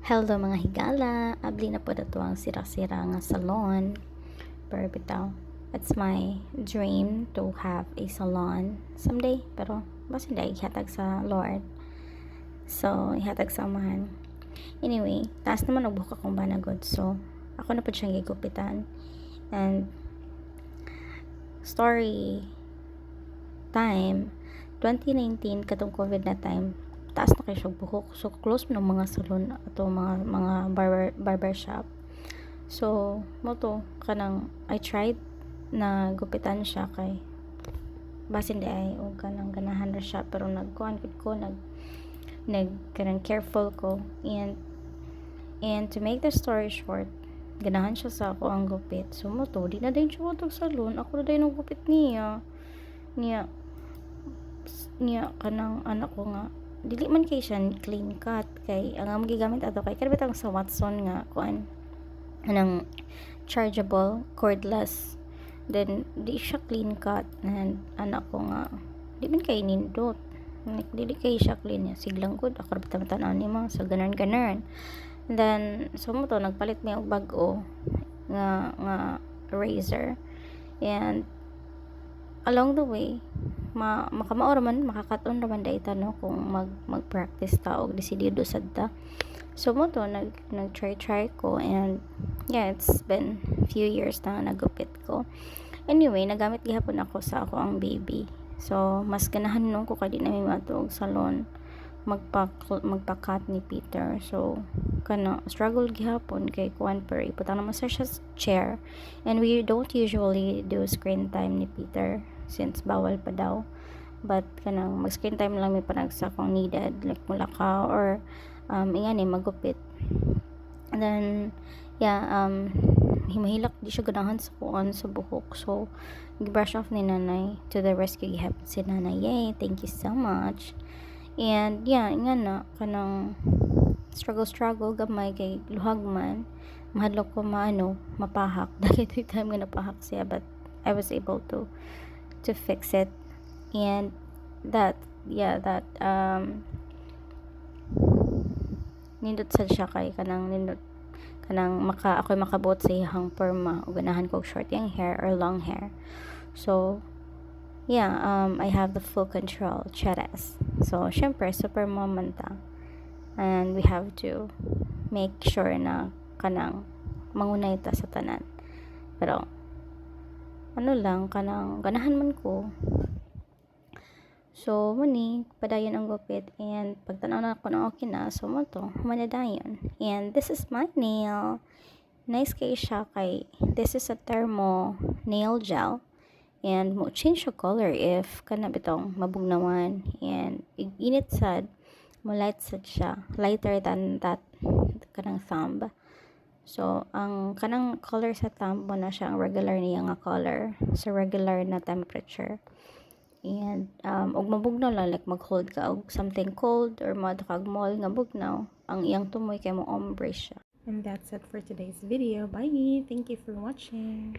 Hello mga higala, abli na po na to ang sira-sira nga salon. Pero bitaw, it's my dream to have a salon someday. Pero basta hindi, ihatag sa Lord. So, ihatag sa amahan. Anyway, taas naman nagbuka kong banagod. So, ako na po siyang gigupitan. And, story time, 2019, katong COVID na time, taas na kayo siya buhok. So, close mo ng mga salon ato mga barber shop. So, mo to, kanang, I tried na gupitan siya kay basin di ay o kanang ganahan na siya pero nagkuhan ko kanang careful ko and to make the story short, ganahan siya sa ako ang gupit. So, mo to, di na din siya ko salon, ako na din ang gupit niya kanang anak ko nga dili man kay siya clean cut kay ang magigamit ato kay kada bitang sa Watson nga kuan anang chargeable cordless, then di siya clean cut and anak ko nga di man kay nindot dili kay siya clean niya siglang good ako bitang ni mo so ganan then so mo to nagpalit mi og bag-o nga razor, and along the way makamaor man makakaton raman da no kung mag-practice ta og desidido sad ta. So mo to nag try ko, and yeah, it's been few years na nagupit ko. Anyway, nagamit gihapon ako sa ako ang baby. So mas ganahan nung ko kay di na may matog salon magpakat ni Peter. So kana struggle gihapon kay kuan per iputang naman sa chair, and we don't usually do screen time ni Peter since bawal pa daw, but kanang mag screen time lang may panagsa kung needed like mulakaw or ingani magupit. And then yeah, himahilak di siya ganahan sa kuan sa buhok, so gi-brush off ni nanay. To the rescue gihapon si nanay, yay, thank you so much. And yeah, nga na kanang struggle gamay kay luhag man mahadlok ko mapahak dahil time nga napahak siya, but I was able to fix it. And that nindot sad siya kay kanang nindot kanang ako'y makabuot sa ihang perma o ganahan ko short yung hair or long hair. So yeah, I have the full control, charas. So syempre super mom ta, and we have to make sure na kanang mangunay ta sa tanan. Pero ano lang kanang ganahan man ko. So muni padayon ang gupit, and pagtanaw na ako na okay na, so mo to manadayon. And this is my nail. Nice kay siya kay this is a thermo nail gel, and mo change yung color if kana bitong mabugnawan, and init sad mo light sad siya, lighter than that kanang thumb. So ang kanang color sa thumb mo na siya ang regular niya nga color sa regular na temperature. And og mabugnaw lang like mag-hold ka og something cold or madakag mall nga bugnaw, ang iyang tumoy kay mo ombre siya. And that's it for today's video. Bye! Thank you for watching.